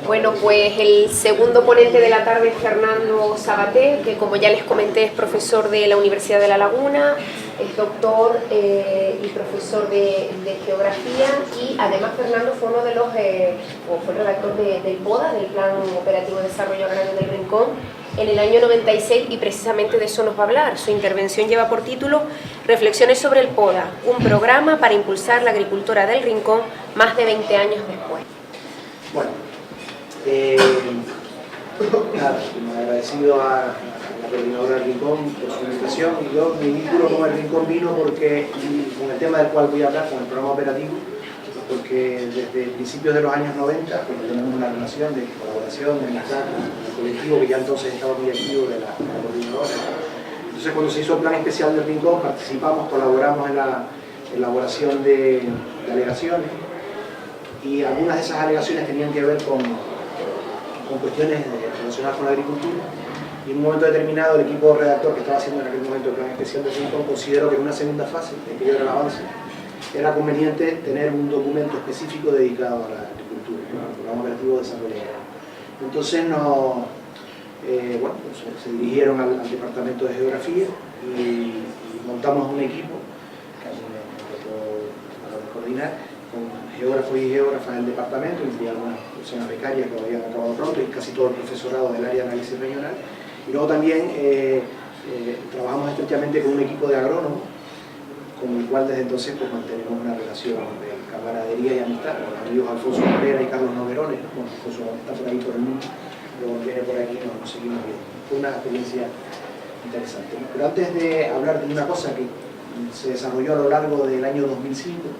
Bueno, pues el segundo ponente de la tarde es Fernando Sabaté, que como ya les comenté es profesor de la Universidad de La Laguna, es doctor y profesor de geografía, y además Fernando fue uno de los, o fue el redactor del PODA, del Plan Operativo de Desarrollo Agrario del Rincón, en el año 96, y precisamente de eso nos va a hablar. Su intervención lleva por título Reflexiones sobre el PODA, un programa para impulsar la agricultura del Rincón más de 20 años después. Bueno, nada, agradecido a la coordinadora del Rincón por su invitación. Y yo, mi vínculo con el Rincón vino porque, con el tema del cual voy a hablar, con el programa operativo, porque desde principios de los años 90 pues, tenemos una relación de colaboración, de amistad con el colectivo que ya entonces estaba muy activo de la coordinadora. Entonces, cuando se hizo el plan especial del Rincón, participamos, colaboramos en la elaboración de alegaciones, y algunas de esas alegaciones tenían que ver con cuestiones relacionadas con la agricultura, y en un momento determinado el equipo redactor que estaba haciendo en aquel momento el plan especial del Rincón consideró que en una segunda fase, de que era el avance, era conveniente tener un documento específico dedicado a la agricultura, al programa operativo de desarrollo agrario. Entonces se dirigieron al departamento de geografía y montamos un equipo para coordinar con geógrafos y geógrafas del departamento, incluía algunas personas becarias que habían acabado pronto y casi todo el profesorado del área de análisis regional. Y luego también trabajamos estrechamente con un equipo de agrónomos, con el cual desde entonces pues, mantenemos una relación de camaradería y amistad con los amigos Alfonso Cabrera y Carlos Noguerones, ¿no? Bueno, Alfonso está por ahí por el mundo, luego viene por aquí y nos seguimos viendo. Fue una experiencia interesante, ¿no? Pero antes de hablar de una cosa que se desarrolló a lo largo del año 1995,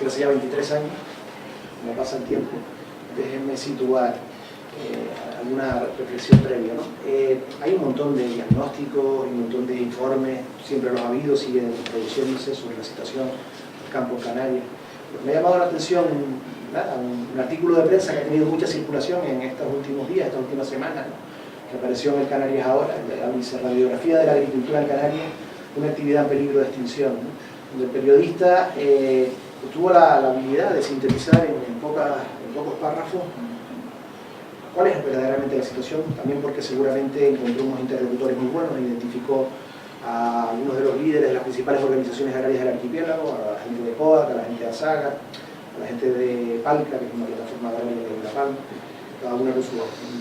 hace ya 23 años, como pasa el tiempo, déjenme situar alguna reflexión previa, ¿no? Hay un montón de diagnósticos, un montón de informes, siempre los ha habido, siguen produciéndose sobre la situación del campo en Canarias. Me ha llamado la atención un artículo de prensa que ha tenido mucha circulación en estos últimos días, estas últimas semanas, ¿no? Que apareció en el Canarias Ahora, la radiografía de la agricultura en Canarias, una actividad en peligro de extinción, ¿no? Donde el periodista tuvo la habilidad de sintetizar en pocos párrafos cuál es verdaderamente la situación, también porque seguramente encontró unos interlocutores muy buenos, identificó a algunos de los líderes de las principales organizaciones agrarias del archipiélago, a la gente de POAC, a la gente de ASAGA, a la gente de PALCA, que es una plataforma agraria de La Palma, cada una con sus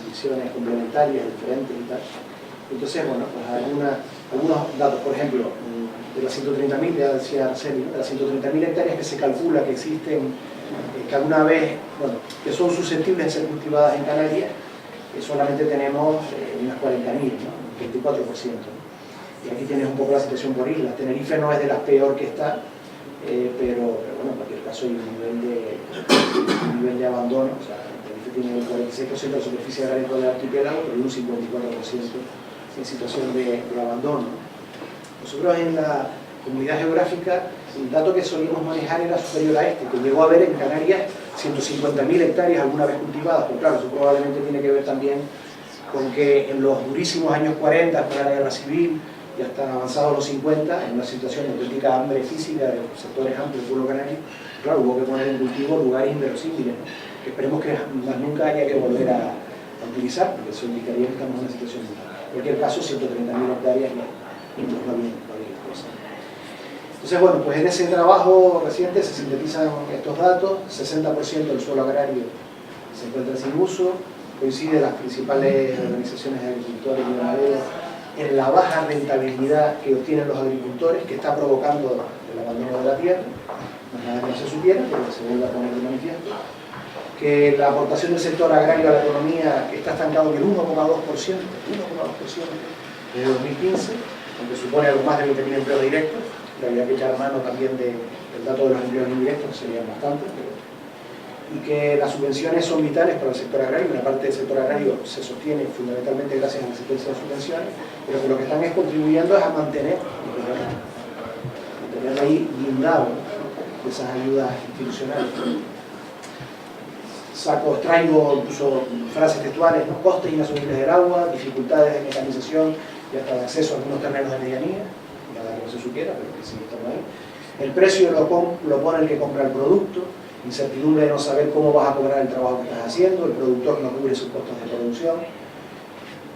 visiones complementarias, diferentes y tal. Entonces, bueno, pues algunos datos, por ejemplo, de las 130.000, ya decía Arsenio, de las 130.000 hectáreas que se calcula que existen, que alguna vez, bueno, que son susceptibles de ser cultivadas en Canarias, solamente tenemos unas 40.000, ¿no? 24%. ¿no? Y aquí tienes un poco la situación por islas. Tenerife no es de las peor que está, pero bueno, en cualquier caso hay un nivel de abandono. O sea, Tenerife tiene el 46% de la superficie agraria del archipiélago, pero un 54% en situación de abandono. Nosotros en la comunidad geográfica, el dato que solíamos manejar era superior a este, que llegó a haber en Canarias 150.000 hectáreas alguna vez cultivadas, pero claro, eso probablemente tiene que ver también con que en los durísimos años 40, después de la guerra civil, y hasta avanzados los 50, en una situación de auténtica hambre física de sectores amplios del pueblo canario, claro, hubo que poner en cultivo lugares inverosímiles, ¿no? Que esperemos que más nunca haya que volver a utilizar, porque eso indicaría que estamos en una situación muy mala. En cualquier caso, 130.000 hectáreas no va bien cosa. Entonces, bueno, pues en ese trabajo reciente se sintetizan estos datos: 60% del suelo agrario se encuentra sin uso, coincide las principales organizaciones de agricultores y ganaderos en la baja rentabilidad que obtienen los agricultores, que está provocando el abandono de la tierra, más nada que no se supiera, porque se vuelve a poner de manifiesto, que la aportación del sector agrario a la economía está estancado en el 1,2% desde 2015, aunque supone algo más de 20.000 empleos directos. Habría que echar mano también del dato de los empleos indirectos, que serían bastantes, y que las subvenciones son vitales para el sector agrario. Una parte del sector agrario se sostiene fundamentalmente gracias a la existencia de subvenciones, pero que lo que están contribuyendo es a mantener ahí blindado, ¿no? Esas ayudas institucionales. Traigo incluso frases textuales, ¿no? Costes inasumibles del agua, dificultades de mecanización y hasta de acceso a algunos terrenos de medianía, nada que no se supiera, pero que sí estamos ahí. El precio lo pone el que compra el producto, incertidumbre de no saber cómo vas a cobrar el trabajo que estás haciendo, el productor no cubre sus costos de producción.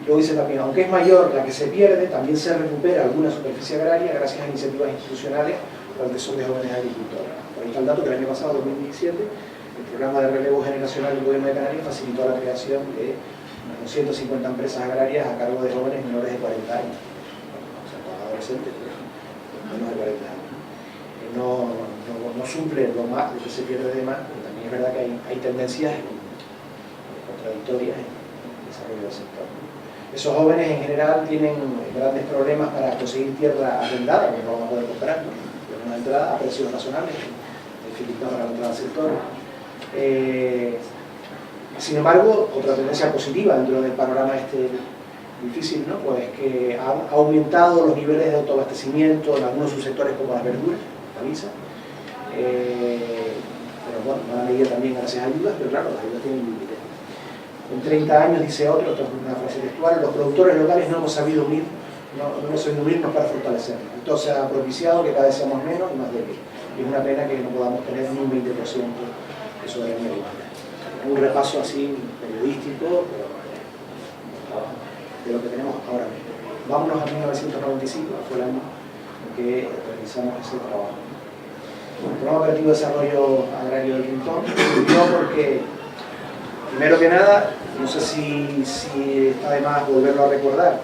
Luego dice también, aunque es mayor la que se pierde, también se recupera alguna superficie agraria gracias a iniciativas institucionales para el tesoro de jóvenes agricultores. Por ahí está el dato que el año pasado, 2017, el programa de relevo generacional del Gobierno de Canarias facilitó la creación de 250 empresas agrarias a cargo de jóvenes menores de 40 años. O sea, adolescentes, pero menos de 40 años. No suple lo más de que se pierde de más, pero también es verdad que hay tendencias contradictorias en el desarrollo del sector. Esos jóvenes en general tienen grandes problemas para conseguir tierra arrendada, que no van a poder comprar, ¿no? Una entrada a precios razonables, dificultad para la entrada al sector. Sin embargo, otra tendencia positiva dentro del panorama difícil, ¿no? Pues que ha aumentado los niveles de autoabastecimiento en algunos subsectores como las verduras, hortalizas. Pero bueno, van a medida también gracias a ayudas, pero claro, las ayudas tienen límites. En 30 años, dice otro, esto es una frase textual, los productores locales no hemos sabido unirnos para fortalecernos. Entonces ha propiciado que cada vez seamos menos y más débiles. Y es una pena que no podamos tener ni un 20% de soberanía alimentaria. Un repaso así periodístico, pero de lo que tenemos ahora mismo. Vámonos a 1995, fue el año en que realizamos ese trabajo. El Programa Operativo de Desarrollo Agrario del Rincón surgió porque, primero que nada, no sé si está de más volverlo a recordar,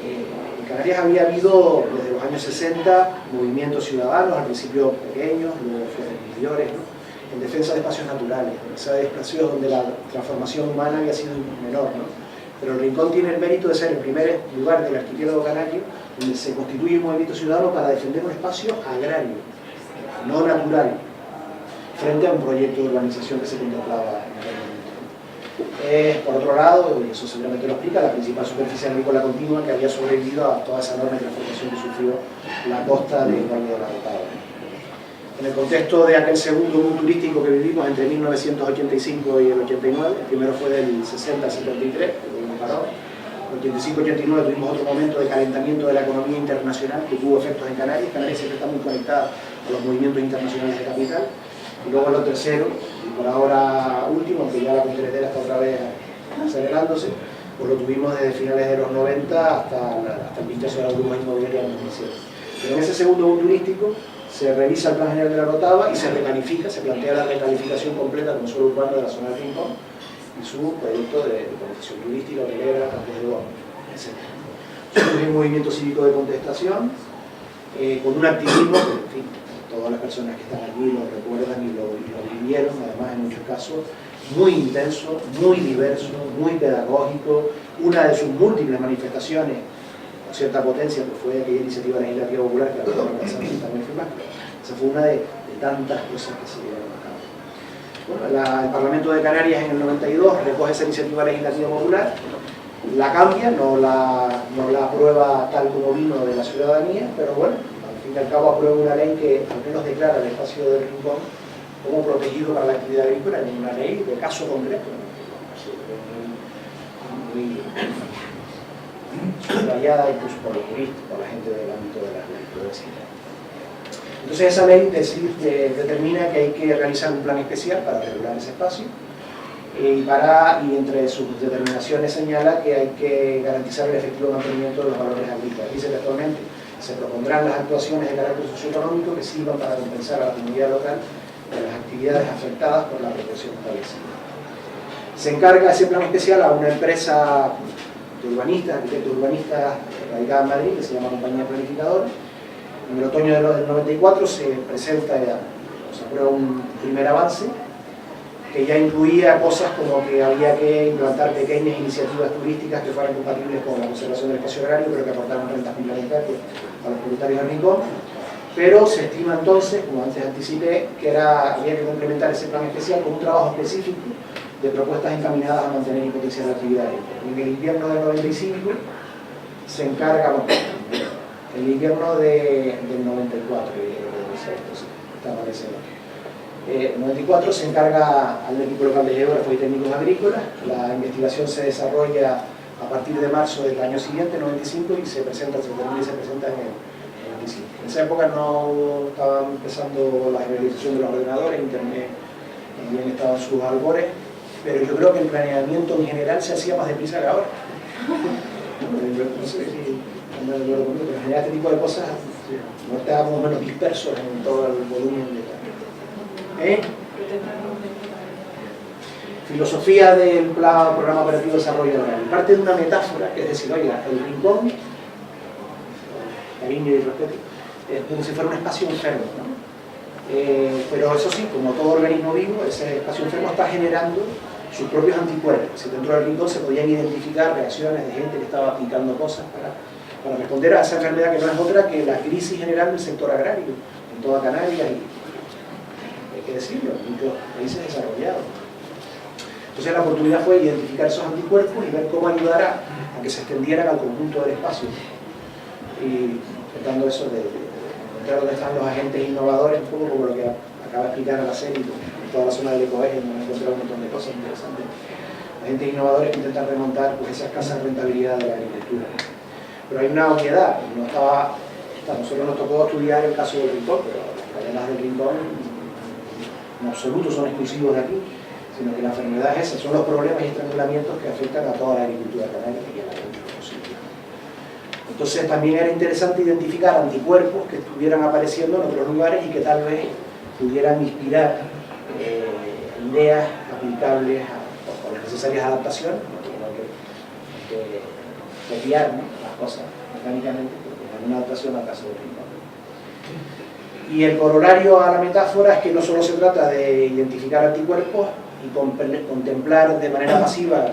en Canarias había habido desde los años 60 movimientos ciudadanos, al principio pequeños, luego fueron mayores, ¿no? En defensa de espacios naturales, en espacios donde la transformación humana había sido menor, ¿no? Pero el Rincón tiene el mérito de ser el primer lugar del archipiélago canario donde se constituye un movimiento ciudadano para defender un espacio agrario, no natural, frente a un proyecto de urbanización que se contemplaba en aquel momento. Por otro lado, y eso seguramente lo explica, la principal superficie agrícola continua que había sobrevivido a toda esa enorme transformación que sufrió la costa del Valle de la Rotava. En el contexto de aquel segundo boom turístico que vivimos entre 1985 y el 89, el primero fue del 60 al 73, el paró. En el 85-89 tuvimos otro momento de calentamiento de la economía internacional que tuvo efectos en Canarias. Canarias siempre está muy conectada a los movimientos internacionales de capital. Y luego lo tercero, y por ahora último, aunque ya la contenedera está otra vez acelerándose, pues lo tuvimos desde finales de los 90 hasta el vistazo de la burbuja inmobiliaria en 2007. Pero en ese segundo boom turístico se revisa el plan general de la Rotava y se recalifica, se plantea la recalificación completa como suelo urbano de la zona del Rincón y su proyecto de urbanización turística, hotelera, campos de bonos, etc. Surge un movimiento cívico de contestación con un activismo que, en fin, todas las personas que están allí lo recuerdan y lo vivieron, además en muchos casos, muy intenso, muy diverso, muy pedagógico. Una de sus múltiples manifestaciones con cierta potencia pues fue aquella iniciativa legislativa popular que ahora no alcanzamos también firmar. Esa fue una de tantas cosas que se llevaron a cabo. Bueno, el Parlamento de Canarias en el 92 recoge esa iniciativa legislativa popular, la cambia, no la aprueba tal como vino de la ciudadanía, pero bueno, al fin y al cabo aprueba una ley que al menos declara el espacio del Rincón como protegido para la actividad agrícola en una ley de caso concreto, ¿no? Muy subrayada incluso por los juristas, por la gente del ámbito de la jurisprudencia. Entonces esa ley determina que hay que realizar un plan especial para regular ese espacio y entre sus determinaciones señala que hay que garantizar el efectivo mantenimiento de los valores agrícolas. Dice que actualmente se propondrán las actuaciones de carácter socioeconómico que sirvan para compensar a la comunidad local de las actividades afectadas por la protección establecida. Se encarga ese plan especial a una empresa de urbanistas, arquitectos urbanistas radicada en Madrid, que se llama Compañía Planificadora. En el otoño del 94 se presenta, se aprueba un primer avance que ya incluía cosas como que había que implantar pequeñas iniciativas turísticas que fueran compatibles con la conservación del espacio agrario, pero que aportaran rentas complementarias a los propietarios del Rincón. Pero se estima entonces, como antes anticipé, que había que complementar ese plan especial con un trabajo específico de propuestas encaminadas a mantener y potenciar la actividad agrícola. En el invierno del 95 se encarga, bueno, el invierno del 94, está apareciendo. En 94 se encarga al equipo local de geógrafos y técnicos agrícolas. La investigación se desarrolla a partir de marzo del año siguiente, 95, y se presenta en el 95. En esa época no estaba empezando la generalización de los ordenadores, internet también estaban sus albores, pero yo creo que el planeamiento en general se hacía más deprisa que ahora. No sé si pero en general este tipo de cosas no estábamos menos dispersos en todo el volumen de filosofía del programa operativo de desarrollo agrario. Parte de una metáfora, que es decir, oiga, el rincón, cariño y respeto, es como si fuera un espacio enfermo, ¿no? Pero eso sí, como todo organismo vivo, ese espacio enfermo está generando sus propios anticuerpos. Y dentro del rincón se podían identificar reacciones de gente que estaba aplicando cosas para responder a esa enfermedad que no es otra que la crisis general del sector agrario en toda Canarias y, hay que decirlo, en muchos países desarrollados. Entonces la oportunidad fue identificar esos anticuerpos y ver cómo ayudar a que se extendieran al conjunto del espacio. Y tratando eso de encontrar dónde están los agentes innovadores, un poco como lo que acaba de explicar a la serie, en toda la zona del ecoeje, donde hemos encontrado un montón de cosas interesantes. Agentes innovadores que intentan remontar pues, esa escasa rentabilidad de la agricultura. Pero hay una obviedad, nosotros nos tocó estudiar el caso del rincón, pero los problemas del rincón en absoluto son exclusivos de aquí, sino que la enfermedad es esa, son los problemas y estrangulamientos que afectan a toda la agricultura canaria y a la agricultura posible. Entonces también era interesante identificar anticuerpos que estuvieran apareciendo en otros lugares y que tal vez pudieran inspirar ideas aplicables o las necesarias adaptaciones, no que copiar, ¿no?, las cosas mecánicamente, porque hay una adaptación al caso del rincón. Y el corolario a la metáfora es que no solo se trata de identificar anticuerpos y contemplar de manera pasiva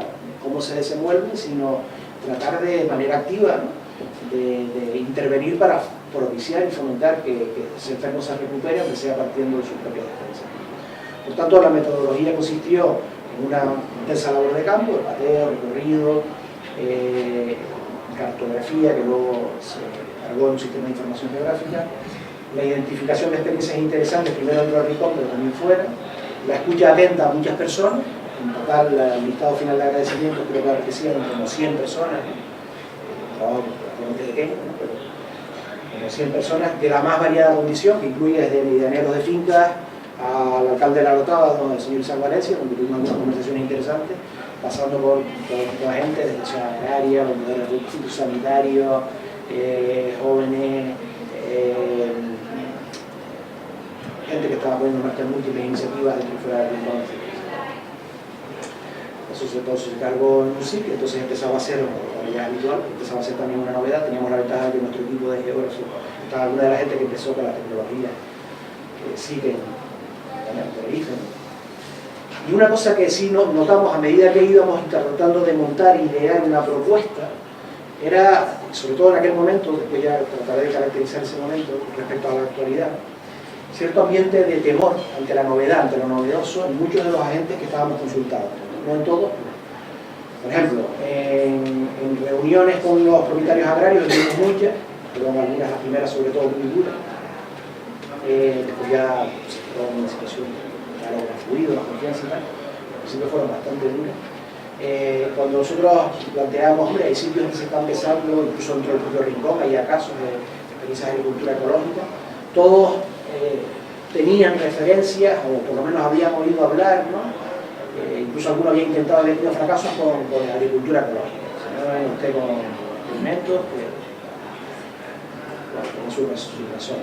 cómo se desenvuelven, sino tratar de manera activa, ¿no?, de intervenir para propiciar y fomentar que ese enfermo se recupere, aunque sea partiendo de sus propias defensas. Por tanto, la metodología consistió en una intensa labor de campo, de pateo, recorrido, cartografía, que luego se cargó en un sistema de información geográfica, la identificación de experiencias interesantes, primero dentro del rincón, pero también fuera, la escucha atenta a muchas personas, en total el listado final de agradecimientos creo que aparecieron como 100 personas, un trabajo relativamente pequeño, ¿no?, pero como 100 personas de la más variada condición, que incluye desde medianeros de fincas al alcalde de La Lotada, el señor San Valencia, donde tuvimos algunas conversaciones interesantes, pasando por toda gente, desde zona agraria, vendedores de fitosanitarios, jóvenes, gente que estaba poniendo en marcha múltiples iniciativas dentro y fuera del rincón. Eso se cargó en un sitio, entonces empezaba a ser, como ya es habitual, empezaba a ser también una novedad. Teníamos la ventaja de que nuestro equipo de geógrafos estaba alguna de la gente que empezó con la tecnología que siguen Tenerife. Y una cosa que sí notamos a medida que íbamos tratando de montar y idear una propuesta era, sobre todo en aquel momento, después ya trataré de caracterizar ese momento respecto a la actualidad, cierto ambiente de temor ante la novedad, ante lo novedoso en muchos de los agentes que estábamos consultados, no en todos. Por ejemplo, en reuniones con los propietarios agrarios tuvimos muchas, pero en algunas, las primeras sobre todo muy duras. Después ya se quedó en una situación claro, más fluido, más confianza y tal, al principio fueron bastante duras. Cuando nosotros planteamos, hombre, hay sitios donde se está empezando, incluso dentro del propio rincón, hay casos de experiencias de agricultura ecológica, todos tenían referencias, o por lo menos habían oído hablar, ¿no? Incluso alguno había intentado haber tenido fracasos con la agricultura ecológica. Si no ven usted con alimentos, tiene su razón.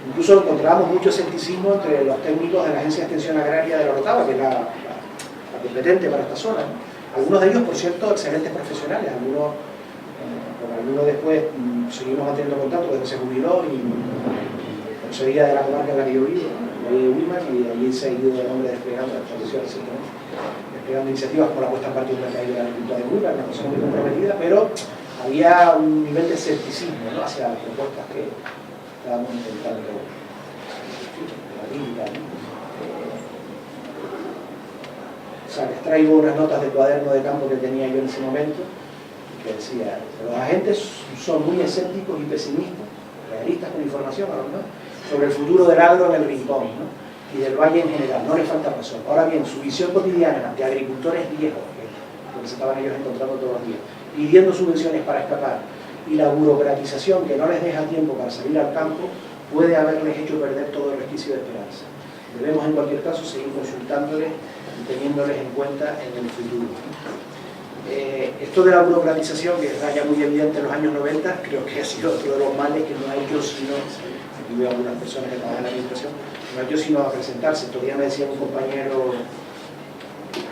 Incluso encontrábamos mucho escepticismo entre los técnicos de la Agencia de Extensión Agraria de La Orotava, que es la competente para esta zona, ¿no? Algunos de ellos, por cierto, excelentes profesionales. Con algunos después seguimos manteniendo contacto desde que se jubiló y sería de la comarca en la que yo vivo, ¿no?, de Wilmar, y allí se ha ido el hombre desplegando las condiciones, desplegando iniciativas como la puesta en parte de un mercado de la agricultura de Wilmar, una cosa muy comprometida, pero había un nivel de escepticismo, ¿no?, hacia las propuestas que estábamos intentando debatir, ¿no? O sea, les traigo unas notas de cuaderno de campo que tenía yo en ese momento, que decía, los agentes son muy escépticos y pesimistas, realistas con información, ¿no?, sobre el futuro del agro en el rincón, ¿no?, y del valle en general, no les falta razón. Ahora bien, su visión cotidiana ante agricultores viejos, que se estaban ellos encontrando todos los días, pidiendo subvenciones para escapar, y la burocratización que no les deja tiempo para salir al campo, puede haberles hecho perder todo el resquicio de esperanza. debemos en cualquier caso seguir consultándoles y teniéndoles en cuenta en el futuro. Esto de la burocratización, que era ya muy evidente en los años 90, creo que ha sido otro de los males que no ha hecho sino, aquí veo algunas personas que trabajan en la administración, no ha hecho sino a presentarse. Todavía me decía un compañero,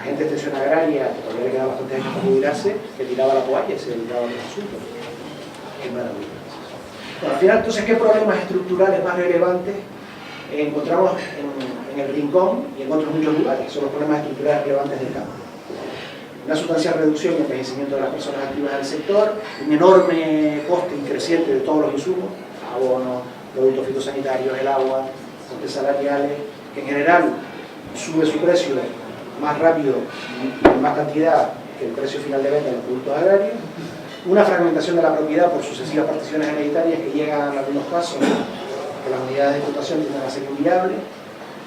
agente de extensión agraria, que todavía le quedaba bastantes años para jubilarse, que tiraba la toalla y se dedicaba a los asuntos. Qué maravilla. Bueno, al final, entonces, ¿qué problemas estructurales más relevantes encontramos en el Rincón y en otros muchos lugares? Son los problemas estructurales relevantes del campo. Una sustancial reducción y envejecimiento de las personas activas del sector, un enorme coste creciente de todos los insumos, abonos, productos fitosanitarios, el agua, costes salariales, que en general sube su precio más rápido y en más cantidad que el precio final de venta de los productos agrarios, una fragmentación de la propiedad por sucesivas particiones hereditarias que llegan en algunos casos que las unidades de explotación tienden a ser inviables,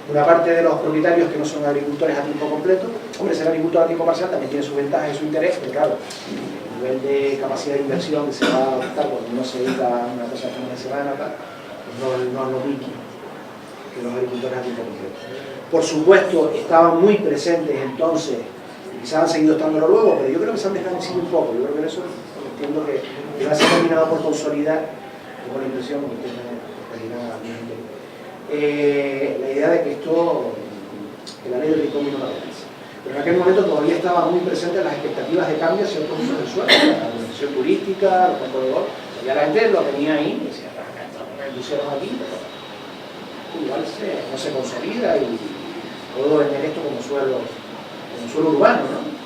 una parte de los propietarios que no son agricultores a tiempo completo. Hombre, ser agricultor a tiempo parcial también tiene sus ventajas y su interés, pero claro, el nivel de capacidad de inversión que se va a adoptar cuando uno se dedica a una cosa que no se semana, pues no es lo mismo que los agricultores a tiempo completo. Por supuesto, estaban muy presentes entonces, y quizás han seguido estándolo luego, pero yo creo que se han desvanecido un poco. Yo creo que eso entiendo que ya se ha terminado por consolidar, tengo la impresión que ustedes me dirán a mí, la idea de que la ley del Rincón vino a la pero en aquel momento todavía estaban muy presentes las expectativas de cambio hacia otros usos del suelo, la administración turística, los campos de golf. Ya la gente lo tenía ahí y decía, lo hicieron aquí, pero igual no se consolida y puedo vender esto como suelo urbano, ¿no?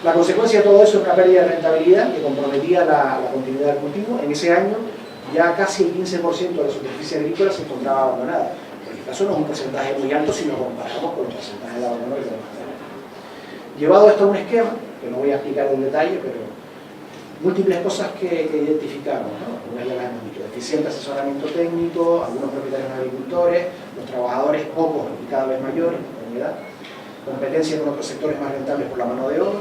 La consecuencia de todo eso es una pérdida de rentabilidad que comprometía la continuidad del cultivo. En ese año ya casi el 15% de la superficie agrícola se encontraba abandonada. En este caso no es un porcentaje muy alto si lo comparamos con los porcentajes de abandono que tenemos. Llevado esto a un esquema, que no voy a explicar en detalle, pero múltiples cosas que identificamos, ¿no? Unas ya las hemos dicho: eficiente asesoramiento técnico, algunos propietarios agricultores, los trabajadores pocos y cada vez mayores en edad, competencia con otros sectores más rentables por la mano de obra,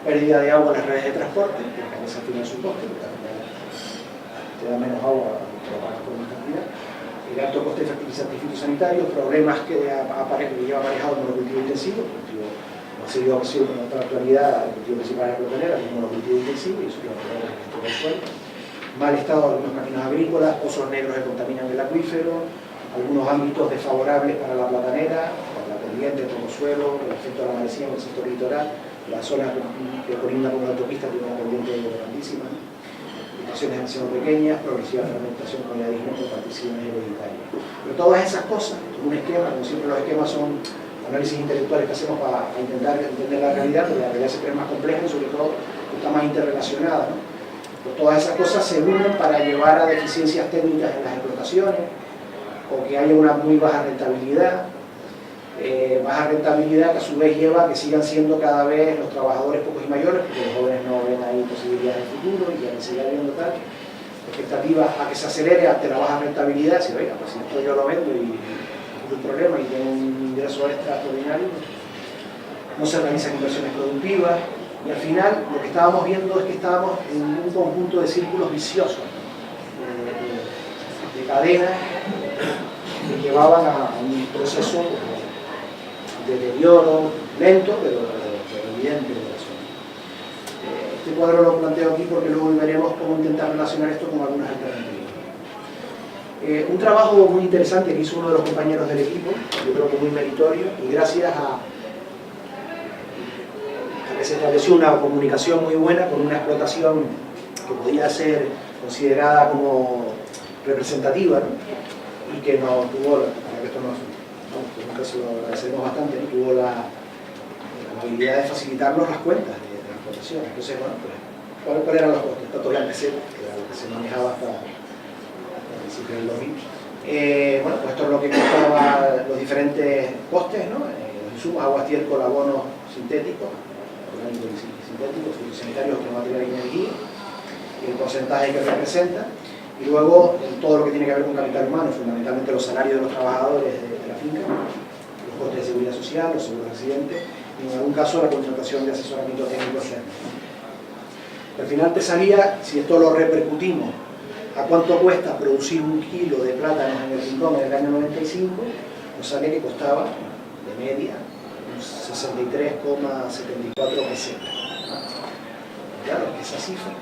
pérdida de agua en las redes de transporte, que a veces tiene su coste, te da menos agua, lo pagas por una cantidad, el alto coste de fertilizantes fitosanitarios, problemas que lleva aparejado el monocultivo intensivo, el cultivo no ha sido opción con otra actualidad, el cultivo principal es protener, el monocultivo intensivo, y eso es lo que tenemos en todo el suelo, mal estado de algunos caminos agrícolas, pozos negros que contaminan el acuífero, algunos ámbitos desfavorables para la platanera, para la pendiente, el suelo, el efecto de la marecía en el sector litoral, la zona que colinda con la autopista tiene una pendiente grandísima, estaciones demasiado pequeñas, progresiva fragmentación con la digna por particiones hereditarias. Pero todas esas cosas, un esquema, como siempre los esquemas son análisis intelectuales que hacemos para intentar entender la realidad, pero la realidad se cree más compleja y sobre todo está más interrelacionada, ¿no? Pues todas esas cosas se unen para llevar a deficiencias técnicas en las explotaciones, o que haya una muy baja rentabilidad, que a su vez lleva a que sigan siendo cada vez los trabajadores pocos y mayores, porque los jóvenes no ven ahí posibilidades de futuro y ya que siga habiendo tal expectativas a que se acelere ante la baja rentabilidad. Si oiga, pues si esto yo lo vendo y es un problema y tengo un ingreso extra extraordinario, no se realizan inversiones productivas y al final lo que estábamos viendo es que estábamos en un conjunto de círculos viciosos, de cadenas que llevaban a un proceso de deterioro lento, pero evidente de la zona. Este cuadro lo planteo aquí porque luego veremos cómo intentar relacionar esto con algunas alternativas. Un trabajo muy interesante que hizo uno de los compañeros del equipo, yo creo que muy meritorio, y gracias a que se estableció una comunicación muy buena con una explotación que podía ser considerada como representativa, ¿no? Y que no tuvo, para que esto nunca se lo agradecemos bastante, ¿no? Tuvo la habilidad de facilitarnos las cuentas de la explotación. Entonces, bueno, pues, ¿cuáles eran los costes? Tanto la PC, que era lo que se manejaba hasta el principio del 2000. Bueno, pues esto es lo que costaba los diferentes costes, ¿no? Los insumos, agua, estiércol, abonos sintéticos, orgánicos y sintéticos, fitosanitarios, otros materiales de energía, y el porcentaje que representa. Y luego todo lo que tiene que ver con capital humano, fundamentalmente los salarios de los trabajadores de la finca, los costes de seguridad social, los seguros de accidentes, y en algún caso la contratación de asesoramiento técnico externo. Al final te salía, si esto lo repercutimos a cuánto cuesta producir 1 kilo de plátanos en el Rincón en el año 95, nos sale que costaba de media 63,74 pesetas. Claro, esa cifra.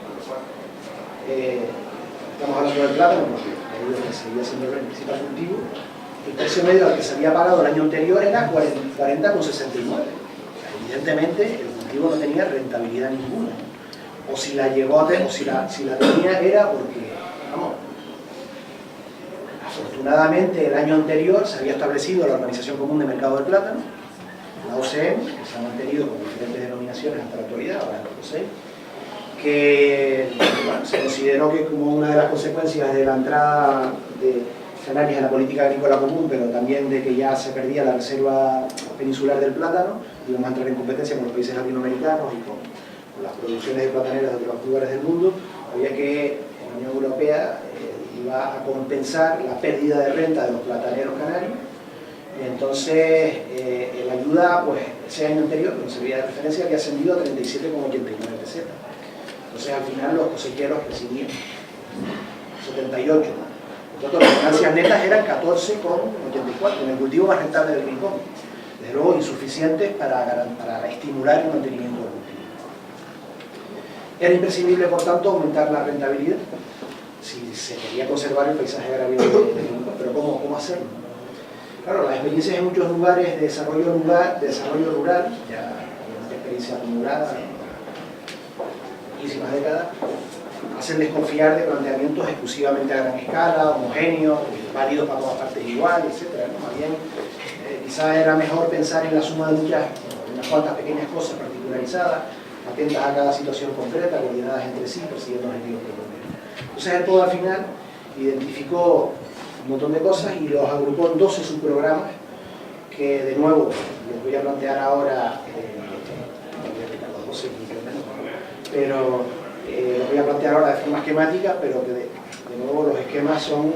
Estamos hablando del plátano porque debido a que seguía siendo el principal cultivo. El precio medio al que se había pagado el año anterior era 40,69. Evidentemente el cultivo no tenía rentabilidad ninguna. O si la llegó a tener, o si la tenía era porque, vamos, afortunadamente el año anterior se había establecido la Organización Común de Mercado del Plátano, la OCM, que se ha mantenido con diferentes denominaciones hasta la actualidad, ahora es la OCM, que bueno, se consideró que como una de las consecuencias de la entrada de Canarias en la política agrícola común, pero también de que ya se perdía la reserva peninsular del plátano, íbamos a entrar en competencia con los países latinoamericanos y con las producciones de plataneras de otros lugares del mundo, había que la Unión Europea iba a compensar la pérdida de renta de los plataneros canarios. Entonces la ayuda, pues ese año anterior, que no servía de referencia, había ascendido a 37,89 pesetas. Entonces al final los cosecheros recibían 78. Entonces las ganancias netas eran 14,84, en el cultivo más rentable del Rincón. Desde luego insuficientes para estimular el mantenimiento del cultivo. Era imprescindible, por tanto, aumentar la rentabilidad si se quería conservar el paisaje agrario del Rincón. Pero ¿cómo hacerlo? Claro, las experiencias en muchos lugares de desarrollo rural, ya una experiencia acumulada, muchísimas décadas, hacen desconfiar de planteamientos exclusivamente a gran escala, homogéneos, válidos para todas partes igual, etc. ¿no? Más bien, quizás era mejor pensar en la suma de unas cuantas pequeñas cosas particularizadas, atentas a cada situación concreta, coordinadas entre sí, persiguiendo objetivos propios. Entonces el POD al final identificó un montón de cosas y los agrupó en 12 subprogramas que, de nuevo, les voy a plantear ahora, los 12 pero los voy a plantear ahora de forma esquemática, pero que de nuevo los esquemas son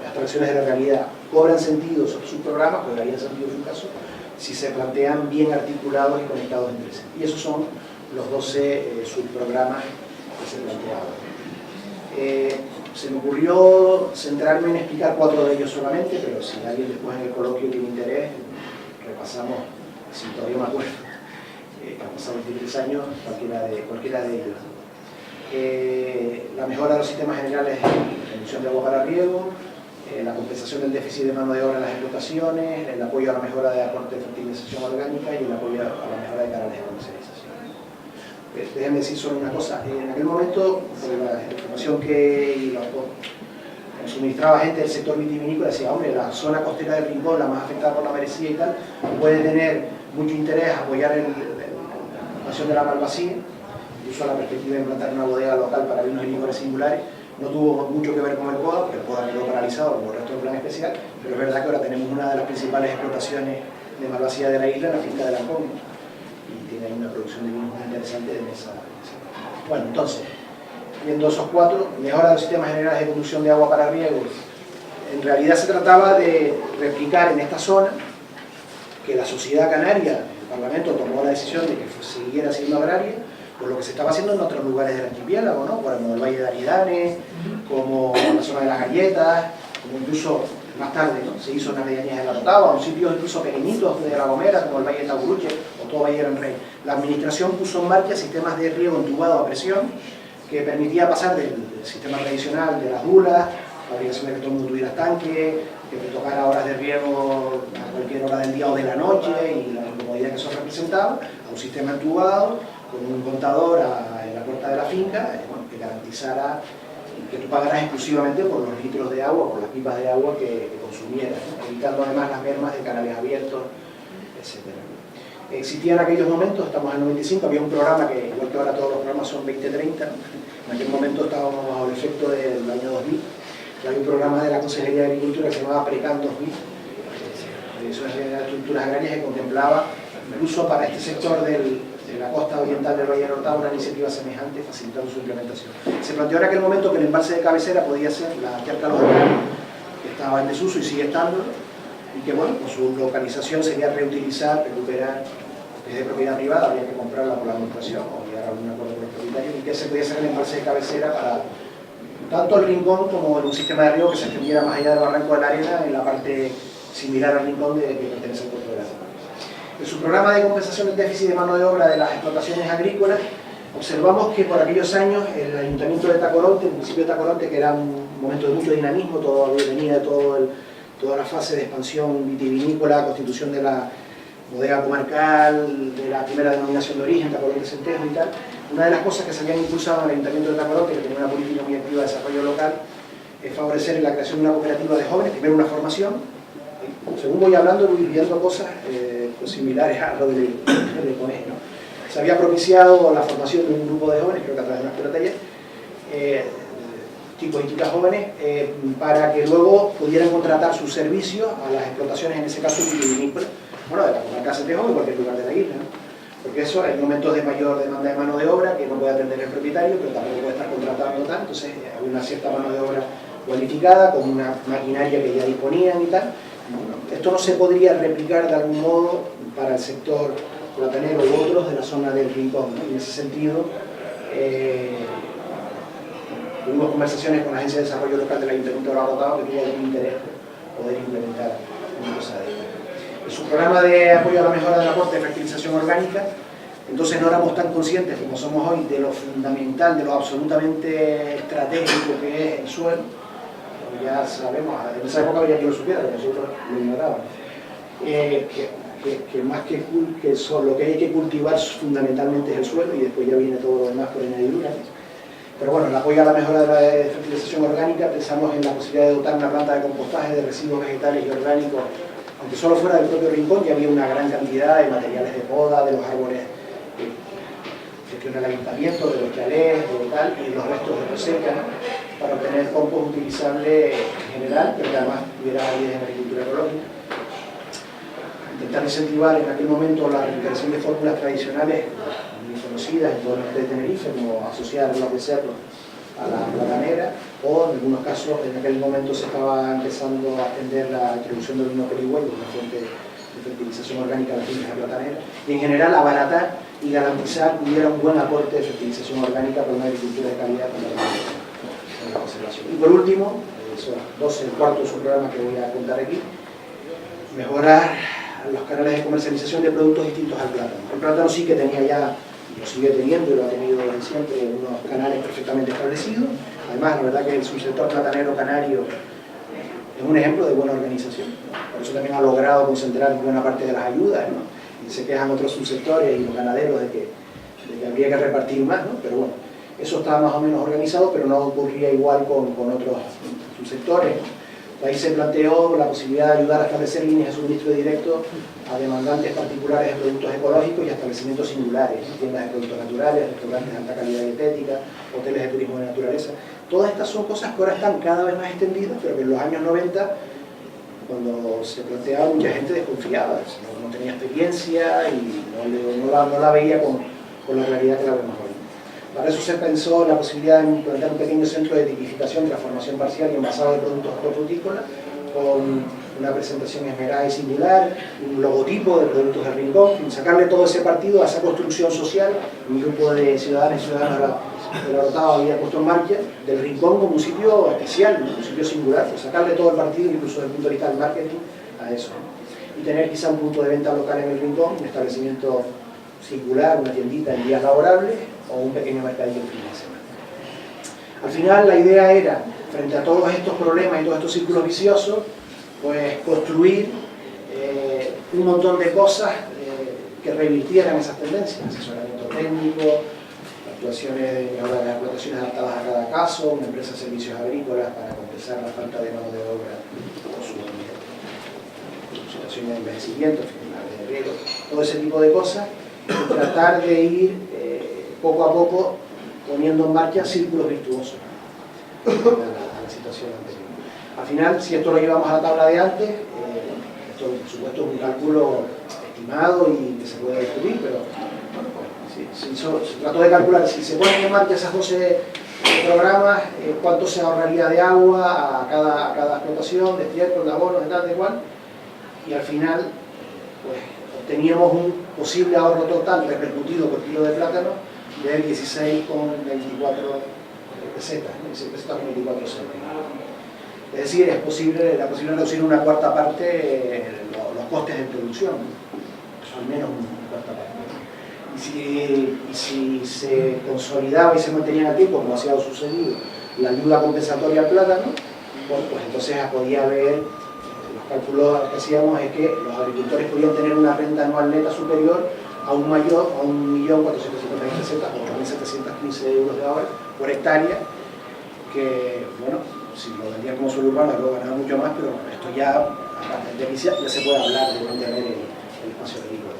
abstracciones de la realidad. Cobran sentido esos subprogramas, cobrarían sentido en su caso, si se plantean bien articulados y conectados entre sí. Y esos son los 12 subprogramas que se planteaban. Se me ocurrió centrarme en explicar 4 de ellos solamente, pero si alguien después en el coloquio tiene interés, repasamos, si todavía me acuerdo, que han pasado 23 años, cualquiera de ellos. La mejora de los sistemas generales de reducción de agua para riego, la compensación del déficit de mano de obra en las explotaciones, el apoyo a la mejora de aporte de fertilización orgánica y el apoyo a la mejora de canales de comercialización. Déjenme decir solo una cosa, en aquel momento, por la información que suministraba gente del sector vitivinícola, decía, hombre, la zona costera del Rincón, la más afectada por la marecía y tal, puede tener mucho interés apoyar la ocupación de la malvasía, incluso la perspectiva de implantar una bodega local para vinos y licores singulares. No tuvo mucho que ver con el PODA, porque el PODA quedó paralizado como el resto del plan especial, pero es verdad que ahora tenemos una de las principales explotaciones de malvasía de la isla, la finca de la Conga, y tiene ahí una producción de vinos muy interesante de mesa. Bueno, entonces, viendo esos 4, mejora de los sistemas generales de conducción de agua para riego. En realidad se trataba de replicar en esta zona que la sociedad canaria, el Parlamento tomó la decisión de que siguiera siendo agraria, por lo que se estaba haciendo en otros lugares del archipiélago, ¿no? Como el Valle de Aridane, como la zona de las Galletas, como incluso más tarde, ¿no? Se hizo en las medianías de la Rotava, o sitios incluso pequeñitos de La Gomera, como el Valle de Taburuche o todo Valle del Rey. La administración puso en marcha sistemas de riego entubado a presión que permitía pasar del sistema tradicional de las dulas, la obligación de que todo el mundo tuviera tanque, que te tocara horas de riego a cualquier hora del día o de la noche y la incomodidad que eso representaba, a un sistema entubado con un contador en la puerta de la finca, bueno, que garantizara que tú pagaras exclusivamente por los litros de agua, por las pipas de agua que consumieras, ¿no? Evitando además las mermas de canales abiertos, etc. Existía en aquellos momentos, estamos en el 95, había un programa que, igual que ahora todos los programas son 2030, ¿no? En aquel momento estábamos bajo el efecto del año 2000, había un programa de la Consejería de Agricultura que se llamaba PRECAN 2000, Dirección General de Estructuras Agrarias, que contemplaba incluso para este sector de la costa oriental del Valle de Orotava una iniciativa semejante, facilitando su implementación. Se planteó en aquel momento que el embalse de cabecera podía ser la Charca Los Hermanos, que estaba en desuso y sigue estando, y que bueno, con su localización sería reutilizar, recuperar, que es de propiedad privada, habría que comprarla por la administración o llegar a algún acuerdo con los propietarios, y que ese podía ser el embalse de cabecera para tanto el rincón como en un sistema de riego que se extendiera más allá del Barranco de la Arena, en la parte similar al rincón que pertenece al puerto de la Arena. En su programa de compensación del déficit de mano de obra de las explotaciones agrícolas, observamos que por aquellos años el Ayuntamiento de Tacoronte, el municipio de Tacoronte, que era un momento de mucho dinamismo, venía de toda la fase de expansión vitivinícola, constitución de la bodega comarcal, de la primera denominación de origen, Tacoronte Centejo y tal. Una de las cosas que se habían impulsado en el Ayuntamiento de Tacoronte, que tenía una política muy activa de desarrollo local, es favorecer la creación de una cooperativa de jóvenes, primero una formación. Según voy hablando, voy viendo cosas similares a lo de Conés, ¿no? Se había propiciado la formación de un grupo de jóvenes, creo que a través de una escuela-taller, chicos y chicas jóvenes, para que luego pudieran contratar sus servicios a las explotaciones, en ese caso vitivinícolas, bueno, de la comarca Centejo o de cualquier lugar de la isla, ¿no? Porque eso, en momentos de mayor demanda de mano de obra, que no puede atender el propietario, pero tampoco puede estar contratando tanto, entonces había una cierta mano de obra cualificada, con una maquinaria que ya disponían y tal. Bueno, esto no se podría replicar de algún modo para el sector platanero u otros de la zona del Rincón, ¿no? Y en ese sentido, tuvimos conversaciones con la Agencia de Desarrollo Local del Ayuntamiento de Barrotado, que tuvo algún interés poder implementar una cosa de esta. En su programa de apoyo a la mejora del aporte de fertilización orgánica, entonces no éramos tan conscientes como somos hoy de lo fundamental, de lo absolutamente estratégico que es el suelo. Ya sabemos, en esa época había quien lo supiera, pero nosotros lo ignorábamos. Que más que lo que hay que cultivar fundamentalmente es el suelo y después ya viene todo lo demás por añadidura. Pero bueno, el apoyo a la mejora de la fertilización orgánica, pensamos en la posibilidad de dotar una planta de compostaje de residuos vegetales y orgánicos, aunque solo fuera del propio rincón, ya había una gran cantidad de materiales de poda, de los árboles que gestiona el ayuntamiento, de los chalés, de tal, y los restos de cosecha, ¿no? Para obtener compost utilizable en general, pero que además tuviera validez en la agricultura ecológica. Intentar incentivar en aquel momento la recuperación de fórmulas tradicionales muy conocidas en todo el norte de Tenerife, como asociar los de cerro a la platanera, o en algunos casos en aquel momento se estaba empezando a extender la introducción del vino perigüeño, una fuente de fertilización orgánica a las fincas de platanera, y en general abaratar y garantizar que hubiera un buen aporte de fertilización orgánica para una agricultura de calidad con la conservación. Y por último, son 12 el cuarto de su programa que voy a contar aquí, mejorar los canales de comercialización de productos distintos al plátano. El plátano sí que tenía ya, lo sigue teniendo y lo ha tenido desde siempre, unos canales perfectamente establecidos. Además, la verdad que el subsector platanero canario es un ejemplo de buena organización, ¿no? Por eso también ha logrado concentrar buena parte de las ayudas, ¿no? Y se quejan otros subsectores y los ganaderos de que habría que repartir más, ¿no? Pero bueno, eso estaba más o menos organizado, pero no ocurría igual con otros subsectores, ¿no? Ahí se planteó la posibilidad de ayudar a establecer líneas de suministro directo a demandantes particulares de productos ecológicos y a establecimientos singulares, ¿no? Tiendas de productos naturales, restaurantes de alta calidad dietética, hoteles de turismo de naturaleza. Todas estas son cosas que ahora están cada vez más extendidas, pero que en los años 90, cuando se planteaba, mucha gente desconfiaba, no tenía experiencia y no la veía con la claridad que la vemos hoy. Para eso se pensó en la posibilidad de implantar un pequeño centro de tipificación, transformación parcial y envasado de productos hortofrutícolas, con una presentación esmerada y singular, un logotipo de Productos del Rincón, sacarle todo ese partido a esa construcción social. Un grupo de ciudadanos y ciudadanas de la Orotava había puesto en marcha del Rincón como un sitio especial, ¿no? Un sitio singular, pues sacarle todo el partido, incluso desde el punto de vista del marketing, a eso, ¿no? Y tener quizá un punto de venta local en el Rincón, un establecimiento singular, una tiendita en días laborables, o un pequeño mercadillo en fin de semana. Al final la idea era, frente a todos estos problemas y todos estos círculos viciosos, pues construir un montón de cosas que revirtieran esas tendencias, asesoramiento técnico, actuaciones de mejorar las explotaciones adaptadas a cada caso, una empresa de servicios agrícolas para compensar la falta de mano de obra por su situación de envejecimiento, de riego, todo ese tipo de cosas, y tratar de ir poco a poco poniendo en marcha círculos virtuosos a la situación anterior. Al final, si esto lo llevamos a la tabla de antes, esto por supuesto es un cálculo estimado y que se puede discutir, pero bueno, se trató de calcular si se ponen en marcha esas 12 programas, cuánto se ahorraría de agua a cada explotación, de estiércol, de abonos, de tal, de igual, y al final pues obteníamos un posible ahorro total repercutido por kilo de plátano de 16,24 pesetas, ¿no? Pesetas con 24 céntimos. Es decir, es posible reducir en una cuarta parte los costes de producción, al menos una cuarta parte. Y si se consolidaba y se mantenía en el tiempo, como ha sucedido, la ayuda compensatoria al plátano, bueno, pues entonces podía haber, los cálculos que hacíamos es que los agricultores podían tener una renta anual neta superior a 1.450.000 pesetas, 8.715 euros de ahora por hectárea, que, bueno, si lo vendían como suelo urbano, luego ganaba mucho más, pero esto ya, aparte de inicia, ya se puede hablar de mantener el espacio agrícola.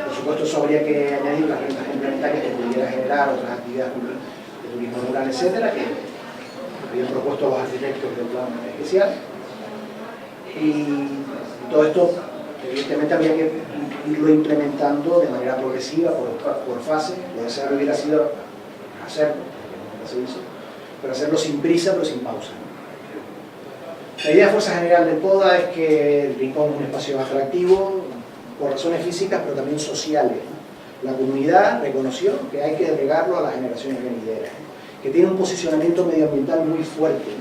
Por supuesto, eso habría que añadir las rentas complementarias que pudiera generar otras actividades de turismo rural, etcétera, que habían propuesto los arquitectos del plan especial. Y todo esto, evidentemente, había que irlo implementando de manera progresiva, por fase. Lo deseable hubiera sido hacerlo, pero hacerlo sin prisa, pero sin pausa. La idea de Fuerza General del PODA es que el Rincón es un espacio atractivo por razones físicas, pero también sociales. La comunidad reconoció que hay que regarlo a las generaciones venideras, que tiene un posicionamiento medioambiental muy fuerte,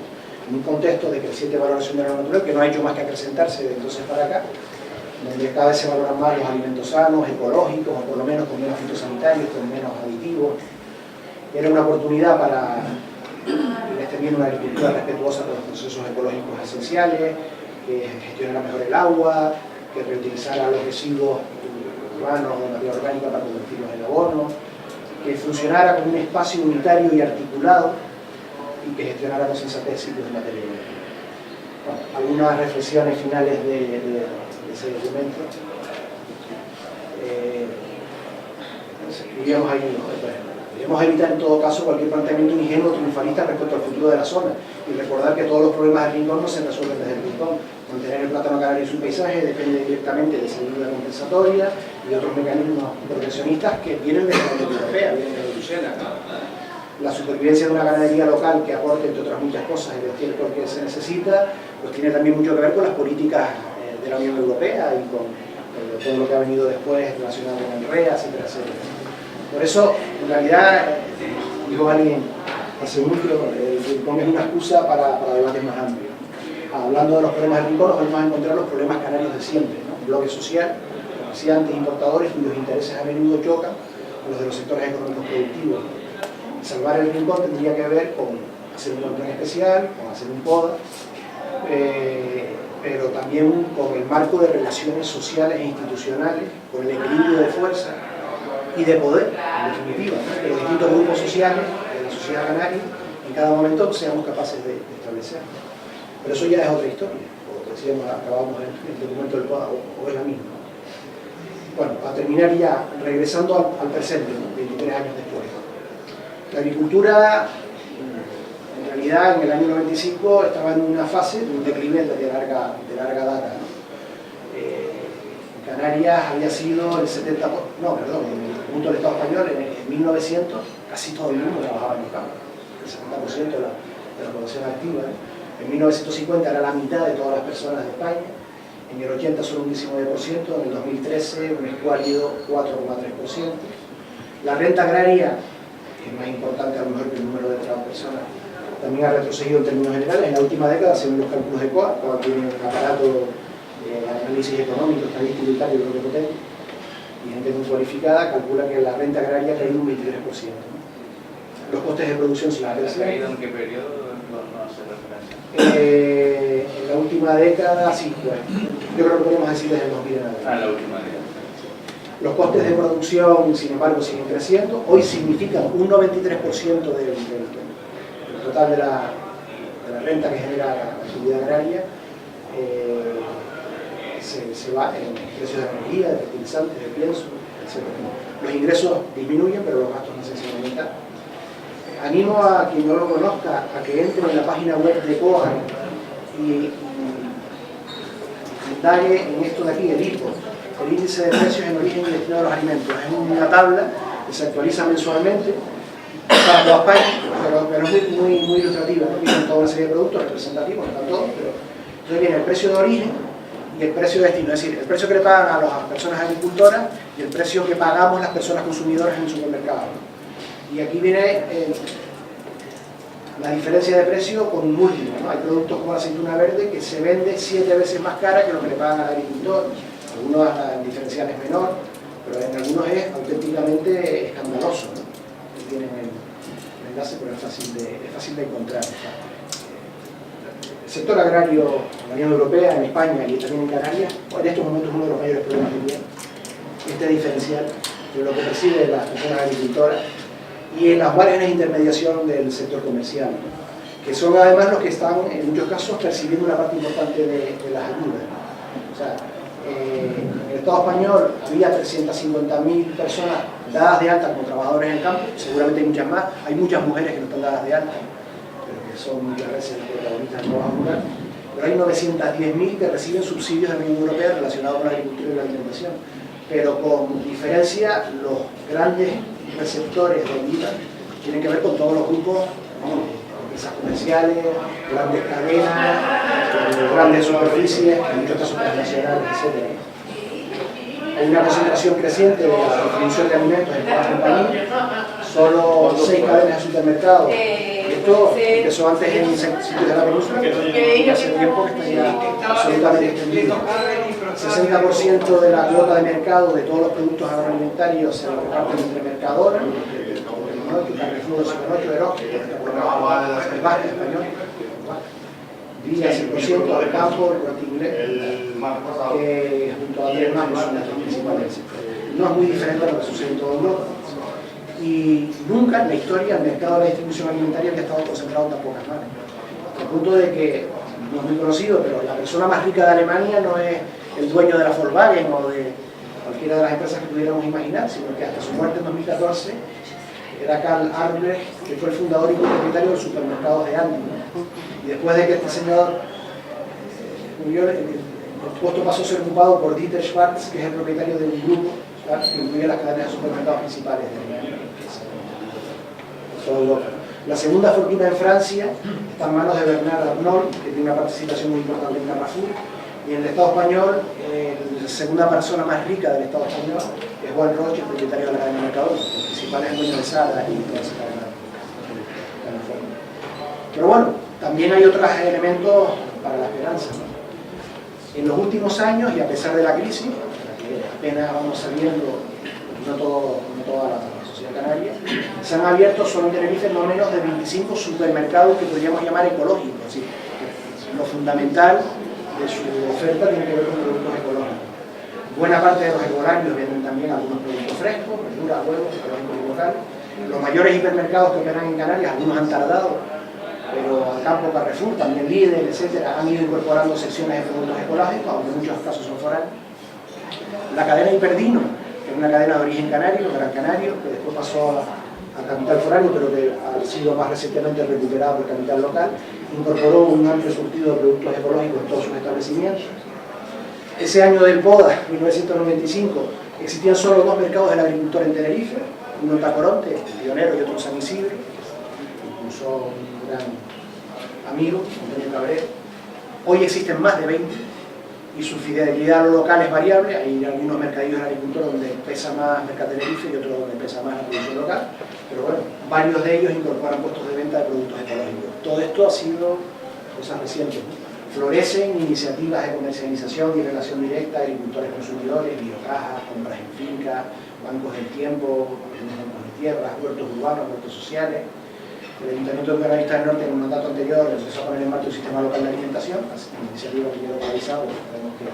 en un contexto de creciente valoración de la naturaleza, que no ha hecho más que acrecentarse de entonces para acá, donde cada vez se valoran más los alimentos sanos, ecológicos, o por lo menos con menos fitosanitarios, con menos aditivos. Era una oportunidad para tener una agricultura respetuosa con los procesos ecológicos esenciales, que gestionara mejor el agua, que reutilizara los residuos urbanos de materia orgánica para convertirlos en abono, que funcionara como un espacio unitario y articulado y que gestionara con sensatez ciclos de materia orgánica. Bueno, algunas reflexiones finales de ese documento. Diríamos ahí, debemos evitar en todo caso cualquier planteamiento ingenuo triunfalista respecto al futuro de la zona y recordar que todos los problemas del Rincón no se resuelven desde el Rincón. Mantener el plátano canario y su paisaje depende directamente de esa ayuda compensatoria y otros mecanismos proteccionistas que vienen de la Unión Europea, vienen de Bruselas. La supervivencia de una ganadería local que aporte, entre otras muchas cosas, el estiércol que se necesita, pues tiene también mucho que ver con las políticas de la Unión Europea y con todo lo que ha venido después relacionado con el REA, etcétera, etcétera. Por eso, en realidad, dijo alguien hace mucho, el Rincón es una excusa para debates más amplios. Hablando de los problemas del Rincón, nos vamos a encontrar los problemas canarios de siempre, ¿no? Un bloque social, comerciantes, importadores, cuyos intereses a menudo chocan con los de los sectores económicos productivos. Salvar el Rincón tendría que ver con hacer un plan especial, con hacer un PODA, pero también con el marco de relaciones sociales e institucionales, con el equilibrio de fuerza y de poder, en definitiva, de los distintos grupos sociales de la sociedad canaria, en cada momento seamos capaces de establecer. Pero eso ya es otra historia, como decíamos, acabamos el documento del PODA, o es la misma. Bueno, para terminar ya, regresando al presente, ¿no? 23 años después. La agricultura, en realidad, en el año 95 estaba en una fase de un declive de larga data, ¿no? En Canarias había sido el 70%, no, perdón, en el conjunto del Estado español, en 1900, casi todo el mundo trabajaba en el campo, el 70% de la población activa, ¿no? En 1950 era la mitad de todas las personas de España, en el 80 solo un 19%, en el 2013 un escuálido 4,3%. La renta agraria, que es más importante a lo mejor que el número de personas, también ha retrocedido en términos generales. En la última década, según los cálculos de COA tiene un aparato de análisis económico, estadístico y tal, yo creo que potente, y gente muy cualificada, calcula que la renta agraria ha caído un 23%. ¿no? Los costes de producción se han caído. ¿En qué periodo? No hace referencia. En la última década, sí, pues, yo creo que podemos decir desde el 2000 en adelante. La última década. Los costes de producción, sin embargo, siguen creciendo. Hoy significan un 93% del total de la renta que genera la actividad agraria. Se va en precios de energía, de fertilizantes, de pienso, etc. Los ingresos disminuyen, pero los gastos no se aumentan. Animo a quien no lo conozca a que entre en la página web de COA y indague en esto de aquí, el IPO, el índice de precios en origen y destino de los alimentos. Es una tabla que se actualiza mensualmente para toda España, pero es muy ilustrativa, ¿no? Vienen toda una serie de productos representativos, no están todos, pero entonces viene el precio de origen y el precio de destino, es decir, el precio que le pagan a las personas agricultoras y el precio que pagamos las personas consumidoras en el supermercado, ¿no? Y aquí viene la diferencia de precio con un múltiplo, ¿no? Hay productos como la aceituna verde que se vende 7 veces más cara que lo que le pagan al agricultor. Algunos el diferencial es menor, pero en algunos es auténticamente escandaloso, ¿no? Que tienen el enlace, pero es fácil de encontrar. El sector agrario en la Unión Europea, en España y también en Canarias, en estos momentos es uno de los mayores problemas que tiene este diferencial de lo que percibe las personas agricultoras y en los márgenes de intermediación del sector comercial, ¿no? Que son además los que están en muchos casos percibiendo una parte importante de las ayudas. O sea, en el Estado español había 350.000 personas dadas de alta como trabajadores en el campo, seguramente hay muchas más, hay muchas mujeres que no están dadas de alta, pero que son muchas veces protagonistas del trabajo rural, pero hay 910.000 que reciben subsidios de la Unión Europea relacionados con la agricultura y la alimentación, pero con diferencia los grandes receptores del IVA tienen que ver con todos los grupos, empresas comerciales, grandes cadenas, grandes superficies, en muchos casos transnacionales, etc. Hay una concentración creciente de la distribución de alimentos en cada compañía, solo 6 cadenas de supermercados. Esto empezó antes en sitios de la península, pero hace tiempo que está ya absolutamente extendido. 60% de la cuota de mercado de todos los productos agroalimentarios se reparten entre Mercadona, Carrefour, Supermercado, el Vasco español, Villa 100% del campo, el Corte Inglés, junto a tres más son las principales. No es muy diferente a lo que sucede en toda Europa. Y nunca en la historia el mercado de la distribución alimentaria había estado concentrado en tan pocas manos. Al punto de que, no es muy conocido, pero la persona más rica de Alemania no es el dueño de la Volkswagen o de cualquiera de las empresas que pudiéramos imaginar, sino que hasta su muerte en 2014 era Karl Albrecht, que fue el fundador y propietario de los supermercados de Aldi. Y después de que este señor murió, el puesto pasó a ser ocupado por Dieter Schwartz, que es el propietario de un grupo que incluye las cadenas de supermercados principales de toda Europa. La segunda fortuna en Francia está en manos de Bernard Arnault, que tiene una participación muy importante en Carrefour. Y en el Estado español, la segunda persona más rica del Estado español es Juan Roche, propietario de la cadena Mercadona. Los principales dueños de Zara y toda esa cadena. Pero bueno, también hay otros elementos para la esperanza, ¿no? En los últimos años, y a pesar de la crisis, que apenas vamos saliendo, no toda la sociedad canaria, se han abierto solo en Tenerife no menos de 25 supermercados que podríamos llamar ecológicos. Así, lo fundamental de su oferta tiene que ver con productos ecológicos. Buena parte de los ecológicos venden también algunos productos frescos, verduras, huevos, ecológicos y locales. Los mayores hipermercados que operan en Canarias, algunos han tardado, pero Alcampo, Carrefour, también Lidl, etcétera, han ido incorporando secciones de productos ecológicos, aunque en muchos casos son foráneos. La cadena Hiperdino, que es una cadena de origen canario, Gran Canario, que después pasó a capital foráneo, pero que ha sido más recientemente recuperado por capital local, incorporó un amplio surtido de productos ecológicos en todos sus establecimientos. Ese año del PODA, 1995, existían solo 2 mercados del agricultor en Tenerife, uno en Tacoronte, pionero, y otro en San Isidro, incluso un gran amigo, Antonio Cabrera. Hoy existen más de 20 y su fidelidad a lo local es variable. Hay algunos mercadillos del agricultor donde pesa más Mercatenerife y otros donde pesa más la producción local, pero bueno, varios de ellos incorporan puestos de venta de productos ecológicos. Todo esto ha sido cosas recientes, ¿no? Florecen iniciativas de comercialización y relación directa, agricultores-consumidores, biocajas, compras en finca, bancos del tiempo, bancos de tierras, huertos urbanos, huertos sociales. El Ayuntamiento de Buenavista del Norte en un mandato anterior empezó a poner en marcha un sistema local de alimentación, una iniciativa que quedó realizada, esperemos que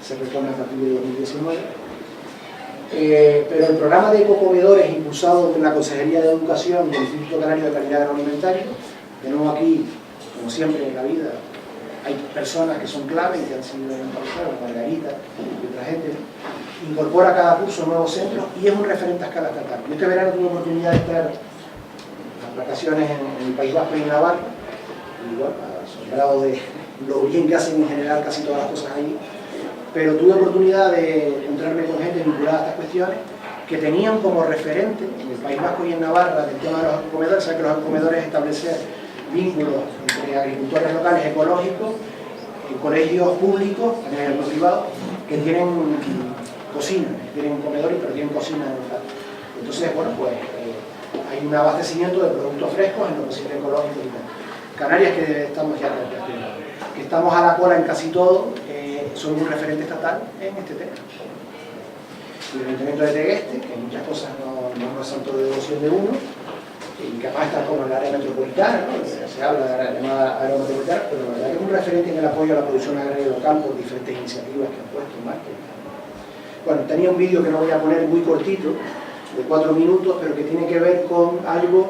se retome a partir de 2019. Pero el programa de ecocomedores impulsado por la Consejería de Educación del Instituto Canario de Calidad Agroalimentaria, de nuevo aquí, como siempre en la vida, hay personas que son clave y que han sido impulsadas, Margarita y otra gente, incorpora a cada curso nuevos centros y es un referente a escala estatal. Yo este verano tuve oportunidad de estar vacaciones en el País Vasco y en Navarra, y bueno, asombrado de lo bien que hacen en general casi todas las cosas allí, pero tuve oportunidad de encontrarme con gente vinculada a estas cuestiones que tenían como referente en el País Vasco y en Navarra del tema de los comedores. Saben que los comedores establecen vínculos entre agricultores locales ecológicos, colegios públicos, también los privados, que tienen cocina, tienen comedores pero tienen cocina local. Entonces, bueno, pues hay un abastecimiento de productos frescos en lo posible ecológico y tal. Canarias, que estamos a la cola en casi todo, somos un referente estatal en este tema. El Ayuntamiento de Tegueste, que muchas cosas no son todo devoción de uno, y capaz está como en el área metropolitana, ¿no? Se habla de la llamada área metropolitana, pero la verdad que es un referente en el apoyo a la producción agraria local por diferentes iniciativas que han puesto en marcha. Bueno, tenía un vídeo que no voy a poner muy cortito, de 4 minutos, pero que tiene que ver con algo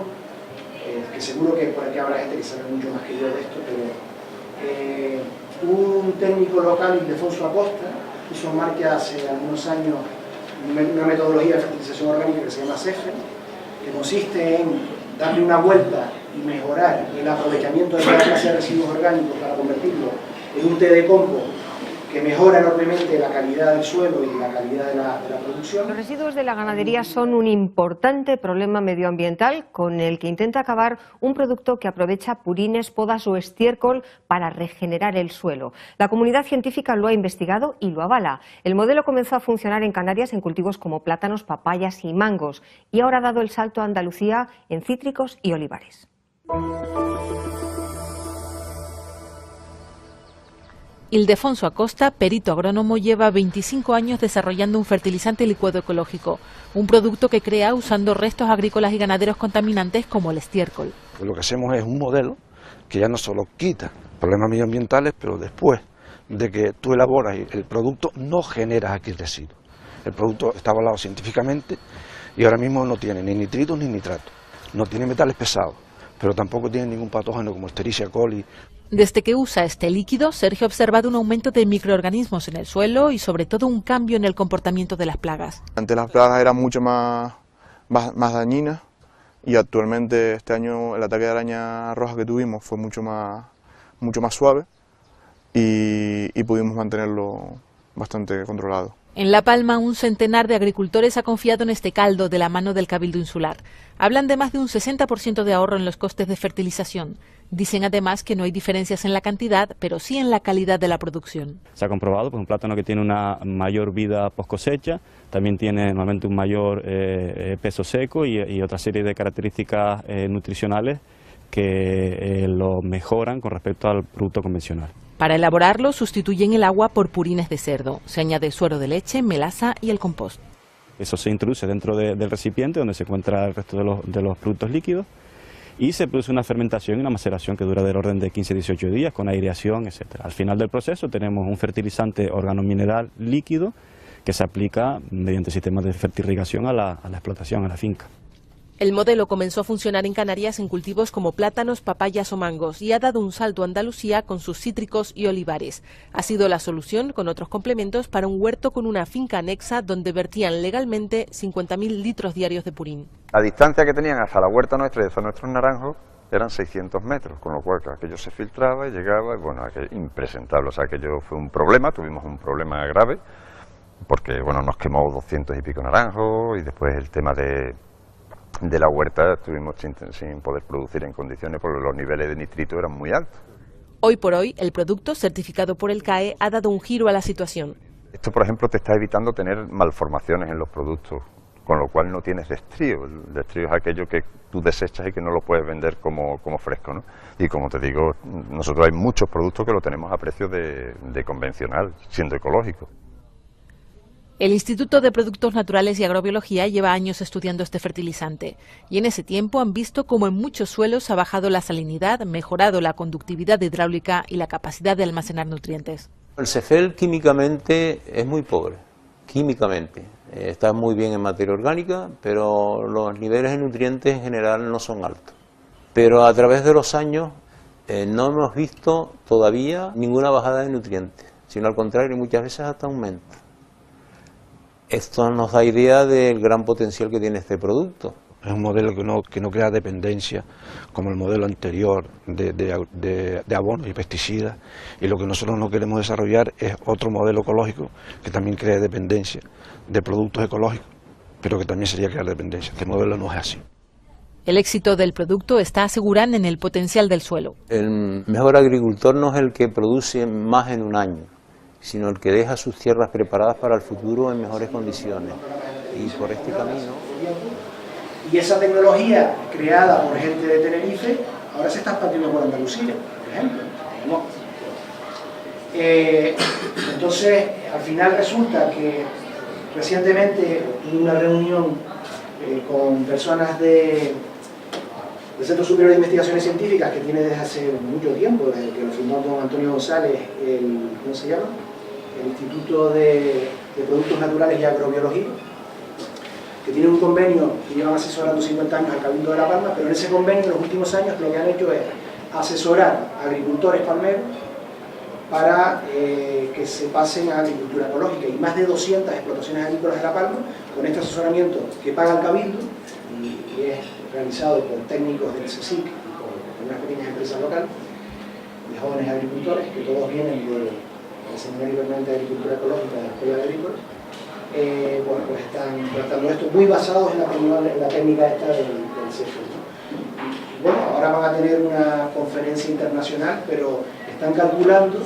que seguro que por aquí habrá gente que sabe mucho más que yo de esto, pero un técnico local, Ildefonso Acosta, hizo en marcha hace algunos años una metodología de fertilización orgánica que se llama CEFE, que consiste en darle una vuelta y mejorar el aprovechamiento de toda clase de residuos orgánicos para convertirlo en un té de compost que mejora enormemente la calidad del suelo y la calidad de la producción. Los residuos de la ganadería son un importante problema medioambiental con el que intenta acabar un producto que aprovecha purines, podas o estiércol para regenerar el suelo. La comunidad científica lo ha investigado y lo avala. El modelo comenzó a funcionar en Canarias en cultivos como plátanos, papayas y mangos y ahora ha dado el salto a Andalucía en cítricos y olivares. Ildefonso Acosta, perito agrónomo, lleva 25 años desarrollando un fertilizante licuado ecológico, un producto que crea usando restos agrícolas y ganaderos contaminantes como el estiércol. Lo que hacemos es un modelo que ya no solo quita problemas medioambientales, pero después de que tú elaboras el producto no generas aquí residuos. El producto está avalado científicamente y ahora mismo no tiene ni nitritos ni nitratos, no tiene metales pesados, pero tampoco tiene ningún patógeno como Escherichia coli. Desde que usa este líquido, Sergio ha observado un aumento de microorganismos en el suelo y sobre todo un cambio en el comportamiento de las plagas. Antes las plagas eran mucho más dañinas y actualmente este año el ataque de araña roja que tuvimos fue mucho más suave y pudimos mantenerlo bastante controlado. En La Palma, un centenar de agricultores ha confiado en este caldo de la mano del Cabildo Insular. Hablan de más de un 60% de ahorro en los costes de fertilización. Dicen además que no hay diferencias en la cantidad, pero sí en la calidad de la producción. Se ha comprobado, pues un plátano que tiene una mayor vida post cosecha, también tiene normalmente un mayor peso seco y otra serie de características nutricionales que lo mejoran con respecto al producto convencional. Para elaborarlo sustituyen el agua por purines de cerdo. Se añade suero de leche, melaza y el compost. Eso se introduce dentro del recipiente donde se encuentra el resto de los productos líquidos y se produce una fermentación y una maceración que dura del orden de 15-18 días con aireación, etc. Al final del proceso tenemos un fertilizante organomineral líquido que se aplica mediante sistemas de fertirrigación a la explotación, a la finca. El modelo comenzó a funcionar en Canarias en cultivos como plátanos, papayas o mangos y ha dado un salto a Andalucía con sus cítricos y olivares. Ha sido la solución con otros complementos para un huerto con una finca anexa donde vertían legalmente 50.000 litros diarios de purín. La distancia que tenían hasta la huerta nuestra y hasta nuestros naranjos eran 600 metros, con lo cual aquello se filtraba y llegaba, y bueno, aquello impresentable, o sea, aquello fue un problema, tuvimos un problema grave, porque bueno, nos quemó 200 y pico naranjos y después el tema de la huerta estuvimos sin poder producir en condiciones porque los niveles de nitrito eran muy altos. Hoy por hoy, el producto certificado por el CAE ha dado un giro a la situación. Esto, por ejemplo, te está evitando tener malformaciones en los productos, con lo cual no tienes destrío. El destrío es aquello que tú desechas y que no lo puedes vender como fresco, ¿no? Y como te digo, nosotros hay muchos productos que lo tenemos a precio de convencional, siendo ecológico. El Instituto de Productos Naturales y Agrobiología lleva años estudiando este fertilizante y en ese tiempo han visto cómo en muchos suelos ha bajado la salinidad, mejorado la conductividad hidráulica y la capacidad de almacenar nutrientes. El CEFEL químicamente es muy pobre, químicamente. Está muy bien en materia orgánica, pero los niveles de nutrientes en general no son altos. Pero a través de los años no hemos visto todavía ninguna bajada de nutrientes, sino al contrario, muchas veces hasta aumenta. Esto nos da idea del gran potencial que tiene este producto. Es un modelo que no crea dependencia como el modelo anterior de abonos y pesticidas, y lo que nosotros no queremos desarrollar es otro modelo ecológico que también cree dependencia de productos ecológicos, pero que también sería crear dependencia. Este modelo no es así. El éxito del producto está asegurado en el potencial del suelo. El mejor agricultor no es el que produce más en un año, sino el que deja sus tierras preparadas para el futuro en mejores condiciones. Y por este camino... Y esa tecnología creada por gente de Tenerife, ahora se está expandiendo por Andalucía, por ejemplo. ¿No? Entonces, al final resulta que recientemente tuve una reunión con personas del Centro Superior de Investigaciones Científicas, que tiene desde hace mucho tiempo, desde que lo fundó don Antonio González, ¿cómo se llama? El Instituto de Productos Naturales y Agrobiología, que tiene un convenio que llevan asesorando 50 años al Cabildo de La Palma, pero en ese convenio en los últimos años lo que han hecho es asesorar a agricultores palmeros para que se pasen a agricultura ecológica, y más de 200 explotaciones agrícolas de La Palma, con este asesoramiento que paga el Cabildo y es realizado por técnicos del CSIC y por unas pequeñas empresas locales de jóvenes agricultores, que todos vienen del Seminario Permanente de Agricultura Ecológica de la Escuela Agrícola. Bueno, pues están tratando esto muy basados en la técnica esta del CSIC. Bueno, ahora van a tener una conferencia internacional, pero están calculando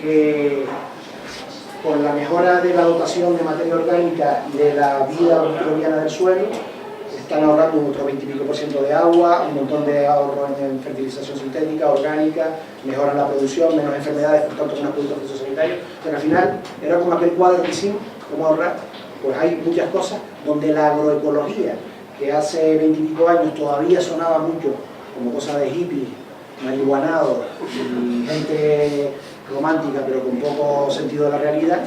que con la mejora de la dotación de materia orgánica y de la vida microbiana del suelo, están ahorrando un otro 20% y pico de agua, un montón de ahorro en fertilización sintética, orgánica, mejoran la producción, menos enfermedades, por tanto menos productos fitosanitarios. Pero al final, era como aquel cuadro que hicimos, cómo ahorrar. Pues hay muchas cosas donde la agroecología, que hace 20 y pico años todavía sonaba mucho como cosa de hippies, marihuanado y gente romántica pero con poco sentido de la realidad,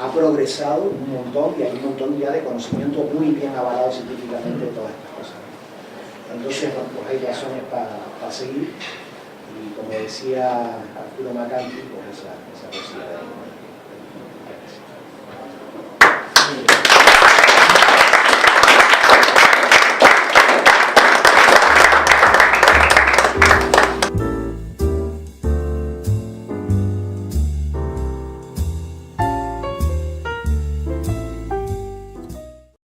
ha progresado un montón, y hay un montón ya de conocimiento muy bien avalado científicamente de todas estas cosas. Entonces, bueno, pues hay razones para seguir, y como decía Arturo Macanti, pues esa posibilidad de